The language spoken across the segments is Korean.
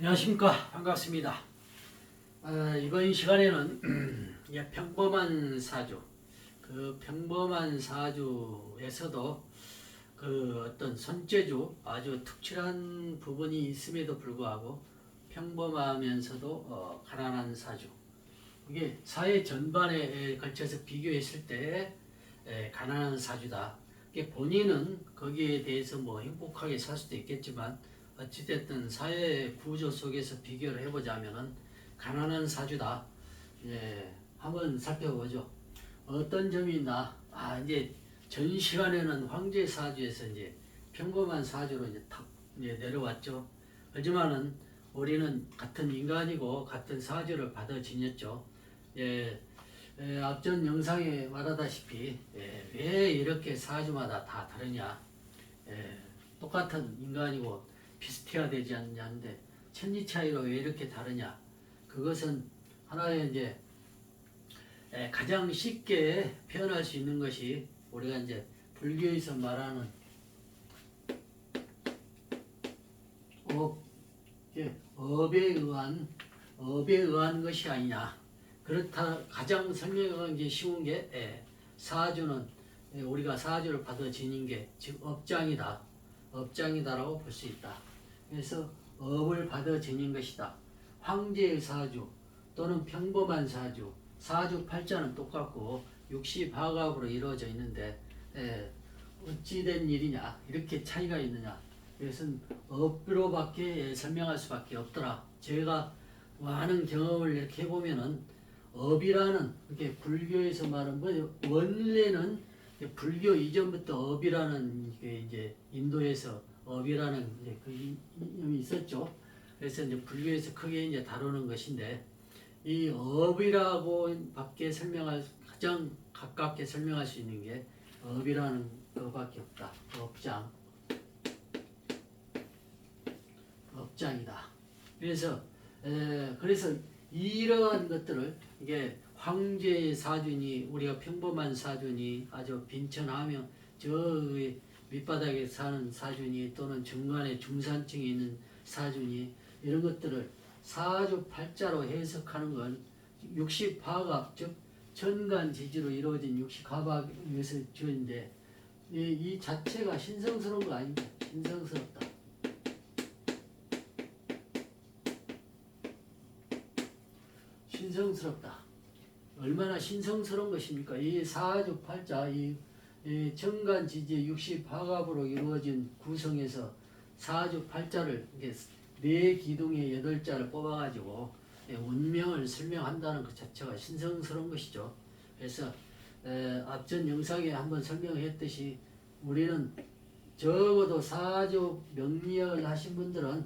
안녕하십니까. 반갑습니다. 이번 시간에는 평범한 사주, 그 평범한 사주에서도 그 어떤 손재주 아주 특출한 부분이 있음에도 불구하고 평범하면서도 가난한 사주, 이게 사회 전반에 걸쳐서 비교했을 때 가난한 사주다. 이게 본인은 거기에 대해서 뭐 행복하게 살 수도 있겠지만 어찌됐든 사회 구조 속에서 비교를 해보자면은 가난한 사주다. 한번 살펴보죠. 어떤 점이 있나? 이제 전 시간에는 황제 사주에서 이제 평범한 사주로 이제 탁 내려왔죠. 하지만은 우리는 같은 인간이고 같은 사주를 받아 지녔죠. 앞전 영상에 말하다시피 왜 이렇게 사주마다 다 다르냐? 똑같은 인간이고 비슷해야 되지 않냐는데 천지 차이로 왜 이렇게 다르냐? 그것은 하나의 이제 가장 쉽게 표현할 수 있는 것이 우리가 이제 불교에서 말하는 업에 의한 것이 아니냐. 그렇다 가장 설명하기 쉬운 게 사주는 우리가 사주를 받아 지닌 게 즉 업장이다라고 볼 수 있다. 그래서 업을 받아 지닌 것이다. 황제의 사주 또는 평범한 사주, 사주 팔자는 똑같고 육시화갑으로 이루어져 있는데 어찌된 일이냐 이렇게 차이가 있느냐. 이것은 업으로밖에 설명할 수밖에 없더라. 제가 많은 경험을 이렇게 해보면은 업이라는 이렇게 불교에서 말하는 뭐 원래는 불교 이전부터 업이라는 이제 인도에서 업이라는 이제 그 이념이 있었죠. 그래서 이제 불교에서 크게 이제 다루는 것인데 이 업이라고 밖에 가장 가깝게 설명할 수 있는 게 업이라는 것밖에 없다. 업장이다. 그래서 이러한 것들을 이게 황제의 사주니 우리가 평범한 사주니 아주 빈천하며 저 밑바닥에 사는 사주니 또는 중간에 중산층에 있는 사주니 이런 것들을 사주 팔자로 해석하는 건 육식화갑 즉 천간지지로 이루어진 육식화갑에서 주어진데 이 자체가 신성스러운 거 아닙니다. 신성스럽다. 신성스럽다. 얼마나 신성스러운 것입니까? 이 사주 팔자, 이 정간지지 육식화갑으로 이루어진 구성에서 사주 팔자를 네 기둥의 8자를 뽑아가지고 운명을 설명한다는 것 자체가 신성스러운 것이죠. 그래서 앞전 영상에 한번 설명했듯이 우리는 적어도 사주 명리학을 하신 분들은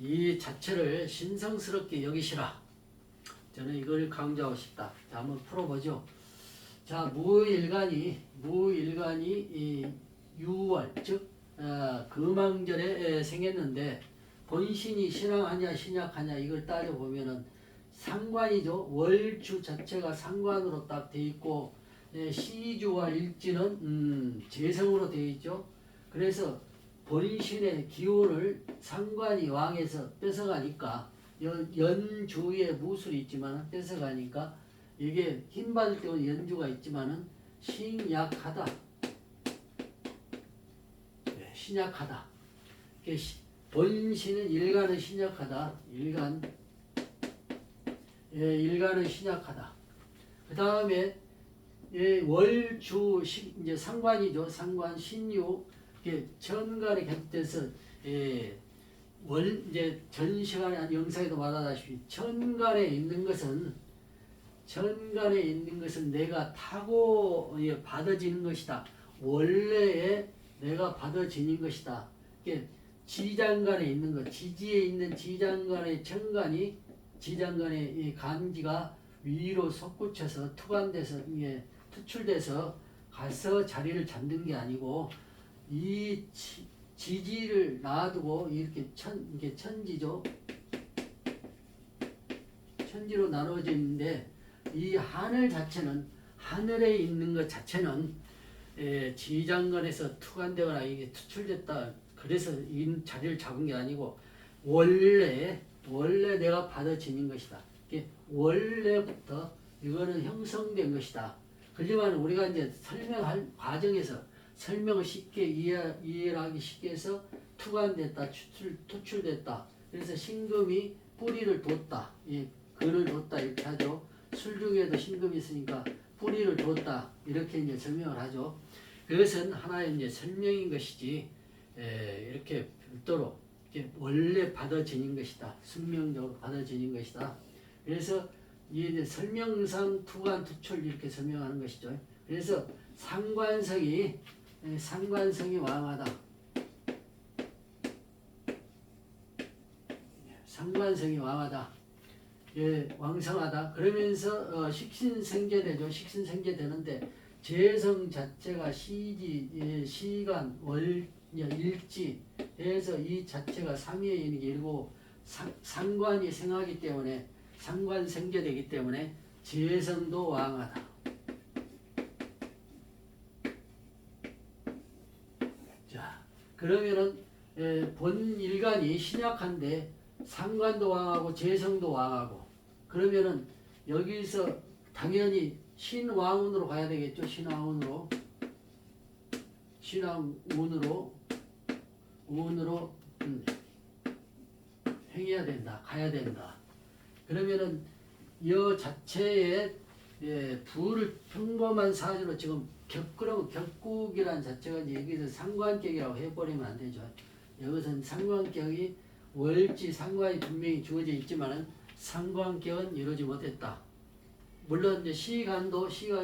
이 자체를 신성스럽게 여기시라. 저는 이걸 강조하고 싶다. 자, 한번 풀어보죠. 자, 무일간이 이 6월 즉 금왕절에 생겼는데 본신이 신왕하냐 신약하냐 이걸 따져보면은 상관이죠. 월주 자체가 상관으로 딱 돼 있고 시주와 일지는 재성으로 되어 있죠. 그래서 본신의 기운을 상관이 왕에서 뺏어가니까 연주에 무술이 있지만 뺏어가니까 이게 힘 받을 때는 연주가 있지만은 신약하다. 신약하다. 본신은 일간은 신약하다. 일간은 신약하다. 그 다음에 월주 이제 상관이죠. 상관 신유 천간에 겹쳐서 이제 전 시간에 한 영상에도 말하다시피 천간에 있는 것은 내가 타고 받아지는 것이다. 원래의 내가 받아지는 것이다. 지장간에 있는 것, 지지에 있는 지장간의 천간이 지장간의 이 간지가 위로 솟구쳐서 투간돼서 투출돼서 가서 자리를 잡는 게 아니고 이 지지를 놔두고 이렇게 천지죠. 천지로 나눠져 있는데 이 하늘 자체는 하늘에 있는 것 자체는 지장간에서 투간되거나 이게 투출됐다. 그래서 이 자리를 잡은 게 아니고 원래 원래 내가 받아 지닌 것이다. 이게 원래부터 이거는 형성된 것이다. 하지만 우리가 이제 설명할 과정에서 설명을 쉽게 이해를 하기 쉽게 해서 투관됐다, 투출됐다. 그래서 신금이 뿌리를 뒀다. 예, 근을 뒀다 이렇게 하죠. 술 중에도 신금이 있으니까 뿌리를 뒀다 이렇게 이제 설명을 하죠. 그것은 하나의 이제 설명인 것이지 이렇게 별도로 이렇게 원래 받아 지닌 것이다. 숙명적으로 받아 지닌 것이다. 그래서 이제 설명상 투관 투출 이렇게 설명하는 것이죠. 그래서 상관성이 왕하다. 상관성이 왕하다. 예, 왕성하다. 그러면서 식신생재되죠. 식신생재되는데 재성 자체가 시지, 예, 시간, 월, 일지 해서 이 자체가 삼위에 있는 게 일고 상관이 생하기 때문에 상관생재되기 때문에 재성도 왕하다. 자, 그러면은 본 일간이 신약한데 상관도 왕하고 재성도 왕하고 그러면은 여기서 당연히 신왕운으로 가야 되겠죠. 신왕운으로 행해야 된다. 가야 된다. 그러면은 이 자체에 부를 평범한 사주로 지금 격국이라는 자체가 이제 여기서 상관격이라고 해버리면 안 되죠. 여기서는 상관격이 월지 상관이 분명히 주어져 있지만은 상관격은 이루지 못했다. 물론 이제 시간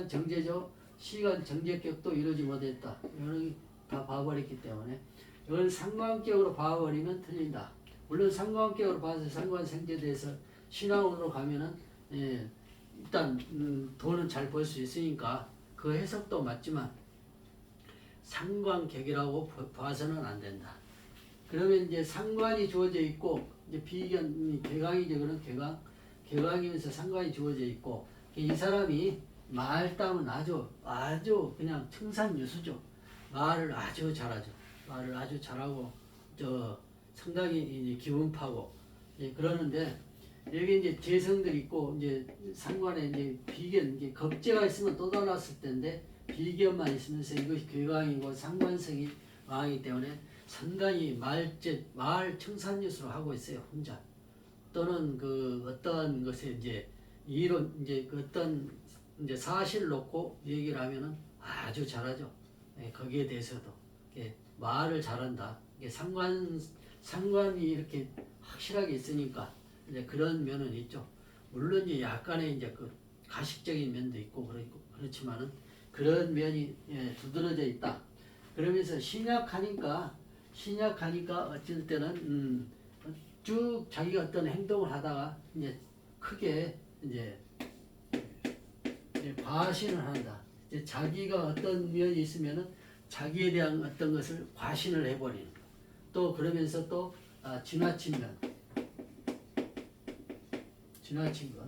정제죠. 시간 정제격도 이루지 못했다. 이거는 다 봐버렸기 때문에 이건 상관격으로 봐버리면 틀린다. 물론 상관격으로 봐서 상관생제돼서 신앙으로 가면은 일단 돈은 잘 벌 수 있으니까 그 해석도 맞지만 상관격이라고 봐서는 안 된다. 그러면 이제 상관이 주어져 있고 이제 개강이죠. 그런 개강이면서 상관이 주어져 있고 이 사람이 말담은 아주 그냥 청산유수죠. 말을 아주 잘하죠. 말을 아주 잘하고 상당히 이제 기운파고 그러는데 여기 이제 재성들이 있고 이제 상관에 이제 비견 이제 겁재가 있으면 또 달랐을 텐데 비견만 있으면서 이것이 괴강이고 상관성이 왕이기 때문에 상당히 말 청산유수로 하고 있어요. 혼자 또는 그 어떤 것에 이제 이론 이제 그 어떤 이제 사실 놓고 얘기를 하면은 아주 잘하죠. 거기에 대해서도 말을 잘한다. 상관이 이렇게 확실하게 있으니까 이제 그런 면은 있죠. 물론 이제 약간의 이제 그 가식적인 면도 있고 그렇지만은 그런 면이 두드러져 있다. 그러면서 신약하니까 어쩔 때는 쭉 자기가 어떤 행동을 하다가 이제 크게 이제 과신을 한다. 이제 자기가 어떤 면이 있으면은 자기에 대한 어떤 것을 과신을 해버리는 거. 또 그러면서 또 지나친 면, 지나친 것,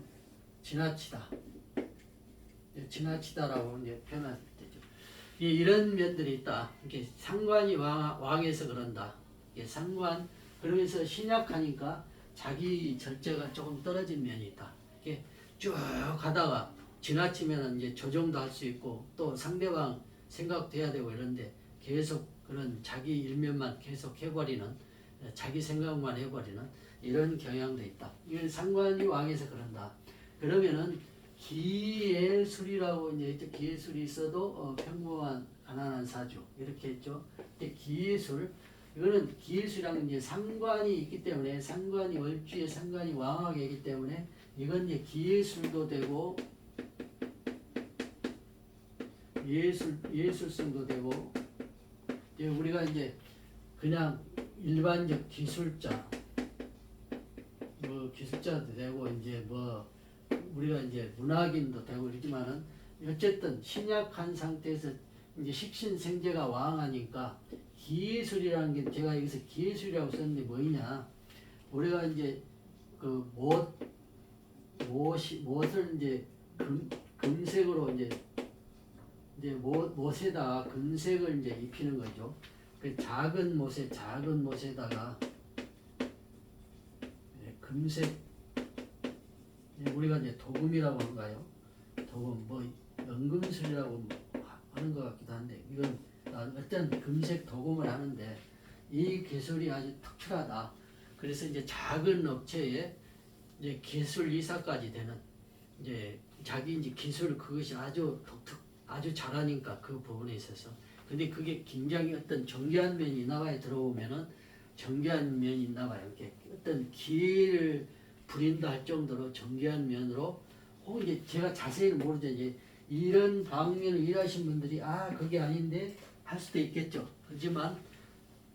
지나치다라고 이제 표현할 때죠. 이런 면들이 있다. 이렇게 상관이 왕해서 그런다. 상관 그러면서 신약하니까 자기 절제가 조금 떨어진 면이 있다. 이렇게 쭉 가다가 지나치면 이제 조정도 할 수 있고 또 상대방 생각도 해야 되고 이런데 계속 그런 자기 일면만 계속 해버리는 자기 생각만 해버리는 이런 경향도 있다. 이건 상관이 왕해서 그런다. 그러면은 기예술이라고 이제 기예술이 있어도 평범한 가난한 사주 이렇게 했죠. 기예술 이거는 기예술이랑 이제 상관이 있기 때문에 상관이 월주에 상관이 왕하게 있기 때문에 이건 이제 기예술도 되고 예술성도 되고 이제 우리가 이제 그냥 일반적 기술자 기술자도 되고 이제 우리가 이제 문학인도 되고 이러지만은 어쨌든 신약한 상태에서 이제 식신생재가 왕하니까 기예술이라는 게 제가 여기서 기예술이라고 썼는데 뭐냐 우리가 이제 그 못을 이제 금색으로 이제 못에다가 금색을 이제 입히는 거죠. 그 작은 못에다가 금색 우리가 이제 도금이라고 하는가요? 도금 뭐 연금술이라고 하는 것 같기도 한데 이건 어떤 금색 도금을 하는데 이 기술이 아주 특출하다. 그래서 이제 작은 업체에 이제 기술 이사까지 되는 이제 자기 이제 기술 그것이 아주 아주 잘하니까 그 부분에 있어서 근데 그게 굉장히 어떤 정교한 면이 있나 봐요. 들어오면은 정교한 면이 있나 봐요. 이렇게 어떤 기회를 부린다 할 정도로 정교한 면으로 혹은 이제 제가 자세히는 모르죠. 이제 이런 방면을 일하신 분들이 그게 아닌데 할 수도 있겠죠. 하지만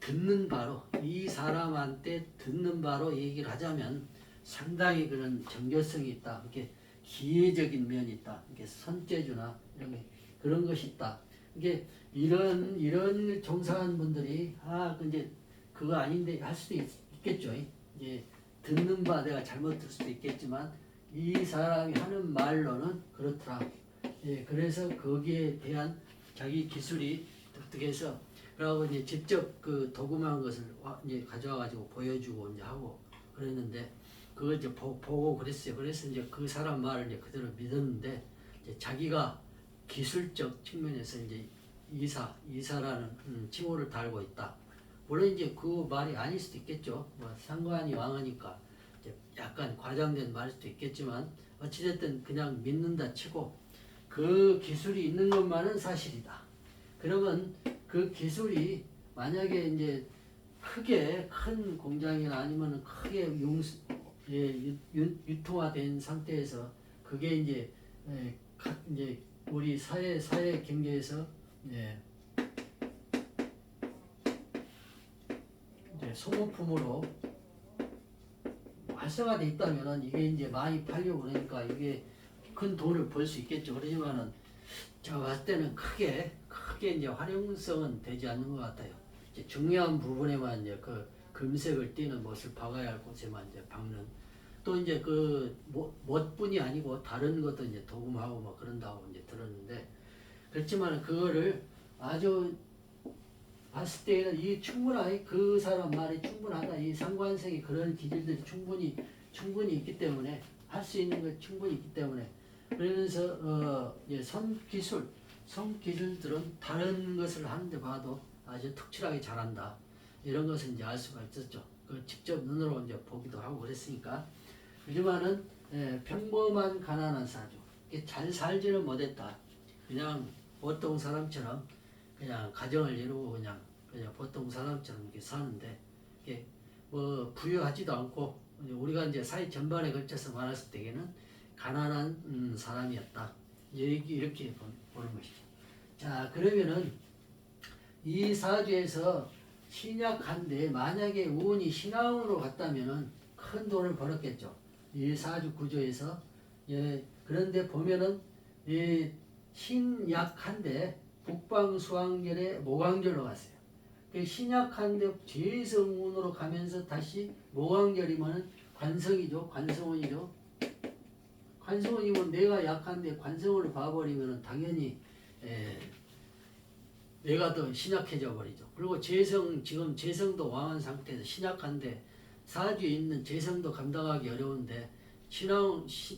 듣는 바로 이 사람한테 듣는 바로 얘기를 하자면 상당히 그런 정교성이 있다. 이렇게 기회적인 면이 있다. 이렇게 손재주나 이런 그런 것이 있다. 이게 이런 종사하는 분들이 이제 그거 아닌데 할 수도 있겠죠. 이제 듣는 바 내가 잘못 들 수도 있겠지만 이 사람이 하는 말로는 그렇더라. 예, 그래서 거기에 대한 자기 기술이 독특해서 그러고 이제 직접 그 도금한 것을 이제 가져와 가지고 보여주고 이제 하고 그랬는데 그걸 이제 보고 그랬어요. 그래서 이제 그 사람 말을 이제 그대로 믿었는데 이제 자기가 기술적 측면에서 이제 이사라는 칭호를 달고 있다. 물론 이제 그 말이 아닐 수도 있겠죠. 뭐 상관이 왕하니까 이제 약간 과장된 말일 수도 있겠지만 어찌됐든 그냥 믿는다 치고 그 기술이 있는 것만은 사실이다. 그러면 그 기술이 만약에 이제 크게 큰 공장이나 아니면 크게 유통화된 상태에서 그게 이제 이제 우리 사회 경제에서 이제 소모품으로 활성화돼 있다면은 이게 이제 많이 팔려고 그러니까 이게 큰 돈을 벌 수 있겠죠. 그러지만은 제가 봤을 때는 크게 이제 활용성은 되지 않는 것 같아요. 이제 중요한 부분에만 이제 그 금색을 띠는 못을 박아야 할 곳에만 이제 박는. 또 이제 그 못뿐이 아니고 다른 것도 이제 도금하고 뭐 그런다고 이제 들었는데 그렇지만 그거를 아주 봤을 때는 이 충분하게 그 사람 말이 충분하다. 이 상관성이 그런 기질들이 충분히 있기 때문에 할 수 있는 것 충분히 있기 때문에 그러면서 손기술들은 다른 것을 하는데 봐도 아주 특출하게 잘한다. 이런 것을 이제 알 수가 있었죠. 그 직접 눈으로 이제 보기도 하고 그랬으니까. 하지만은 평범한 가난한 사주. 잘 살지는 못했다. 그냥 보통 사람처럼 그냥 가정을 이루고 그냥 보통 사람처럼 이렇게 사는데 이게 뭐 부유하지도 않고 우리가 이제 사회 전반에 걸쳐서 말했을 때에는 가난한 사람이었다. 이렇게 보는 것이죠. 자, 그러면은 이 사주에서 신약한데 만약에 운이 신앙으로 갔다면은 큰 돈을 벌었겠죠. 이 사주 구조에서 그런데 보면은 신약한데 북방수왕절에 모광절로 갔어요. 신약한데 재성운으로 가면서 다시 모광절이면 관성이죠. 관성운이죠. 관성운이면 내가 약한데 관성으로 봐버리면 당연히 내가 더 신약해져 버리죠. 그리고 지금 재성도 왕한 상태에서 신약한데 사주에 있는 재성도 감당하기 어려운데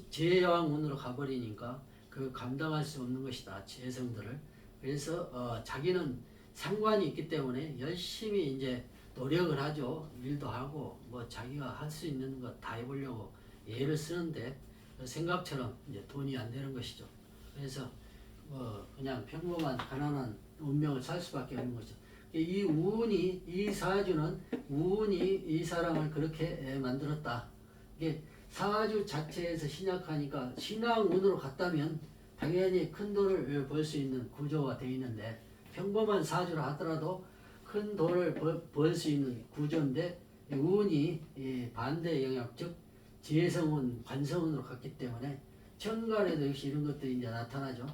제왕운으로 가버리니까 그 감당할 수 없는 것이다. 재성들을. 그래서 자기는 상관이 있기 때문에 열심히 이제 노력을 하죠. 일도 하고 뭐 자기가 할 수 있는 거 다 해보려고 애를 쓰는데 생각처럼 이제 돈이 안 되는 것이죠. 그래서 그냥 평범한 가난한 운명을 살 수밖에 없는 거죠. 이 사주는 운이 이 사람을 그렇게 만들었다. 이게 사주 자체에서 신약하니까 신앙운으로 갔다면 당연히 큰 돈을 벌 수 있는 구조가 되어 있는데 평범한 사주라 하더라도 큰 돈을 벌 수 있는 구조인데 운이 반대 영역 즉 재성운, 관성운으로 갔기 때문에 천간에도 역시 이런 것들이 이제 나타나죠.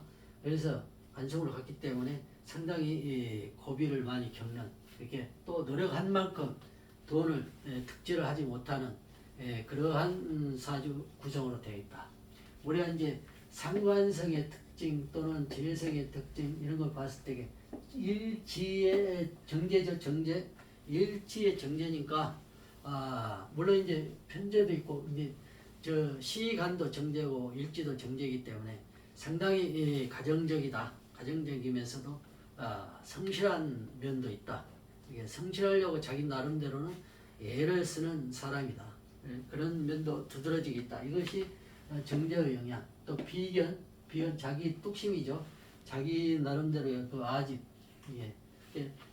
그래서 관성으로 갔기 때문에 상당히 고비를 많이 겪는 이렇게 또 노력한 만큼 돈을 득지를 하지 못하는 그러한 사주 구성으로 되어 있다. 우리가 이제 상관성의 특징 또는 재성의 특징 이런 걸 봤을 때 일지의 정제죠. 정제 일지의 정제니까 물론 이제 편제도 있고 이제 저 시간도 정제고 일지도 정제이기 때문에 상당히 가정적이다. 가정적이면서도 성실한 면도 있다. 이게 성실하려고 자기 나름대로는 애를 쓰는 사람이다. 그런 면도 두드러지게 있다. 이것이 정제의 영향. 또 비견 자기 뚝심이죠. 자기 나름대로의 그 아집.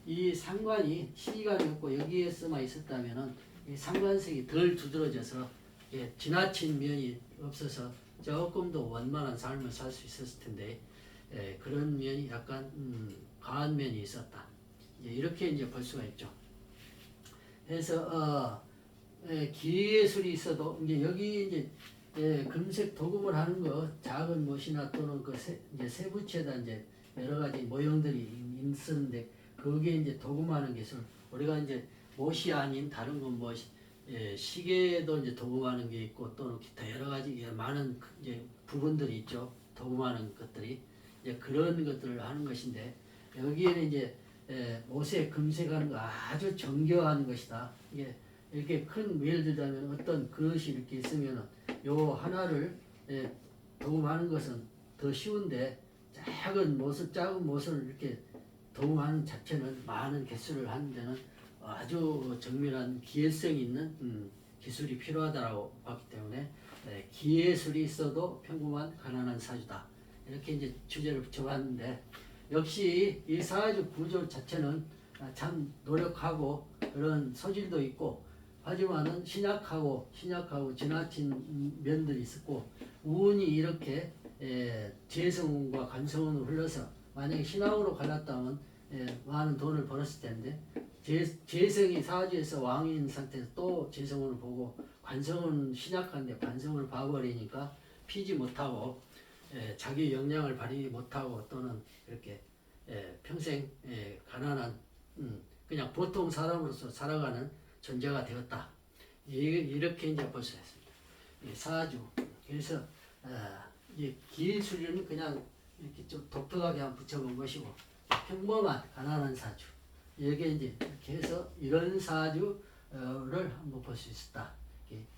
이 상관이 시간이 없고 여기에서만 있었다면은 이 상관색이 덜 두드러져서 지나친 면이 없어서 조금 더 원만한 삶을 살 수 있었을 텐데 그런 면이 약간 과한 면이 있었다. 이렇게 이제 볼 수가 있죠. 그래서 기예술이 있어도 이제 여기 이제 금색 도금을 하는 거 작은 못이나 또는 그 이제 세부치에다 이제 여러 가지 모형들이 있었는데 그게 이제 도금하는 기술. 우리가 이제 못이 아닌 다른 건 뭐 시계도 이제 도금하는 게 있고 또는 기타 여러 가지 많은 이제 부분들이 있죠. 도금하는 것들이 이제 그런 것들을 하는 것인데 여기에는 이제 못에 금색하는 거 아주 정교한 것이다. 이게 이렇게 큰 예를 들자면 어떤 그릇이 이렇게 있으면 요 하나를 도금하는 것은 더 쉬운데 작은 못을 이렇게 도금하는 자체는 많은 개수를 하는 데는 아주 정밀한 기예성이 있는 기술이 필요하다고 봤기 때문에 기예술이 있어도 평범한 가난한 사주다. 이렇게 이제 주제를 붙여봤는데 역시 이 사주 구조 자체는 참 노력하고 그런 소질도 있고 하지만은 신약하고 지나친 면들이 있었고 운이 이렇게 재성운과 관성운으로 흘러서 만약에 신앙으로 갈랐다면 많은 돈을 벌었을 텐데 재성이 사주에서 왕인 상태에서 또 재성운을 보고 관성은 신약한데 관성을 봐버리니까 피지 못하고 자기 역량을 발휘 못하고 또는 이렇게 평생 가난한 그냥 보통 사람으로서 살아가는 존재가 되었다. 이렇게 이제 볼 수 있습니다. 사주. 그래서 이 기술은 그냥 이렇게 좀 독특하게 한번 붙여본 것이고 평범한 가난한 사주. 이게 이제 이렇게 해서 이런 사주를 한번 볼 수 있었다.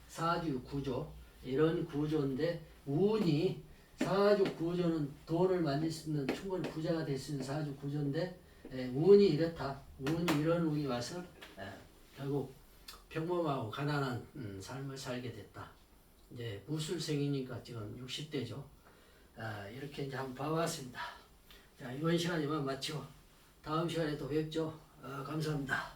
사주 구조 이런 구조인데 운이 사주 구조는 돈을 만들 수 있는 충분히 부자가 될 수 있는 사주 구조인데 운이 이렇다. 이런 운이 와서 결국 평범하고 가난한 삶을 살게 됐다. 이제 무술생이니까 지금 60대죠. 이렇게 이제 한번 봐봤습니다. 자, 이번 시간 이만 마치고 다음 시간에 또 뵙죠. 감사합니다.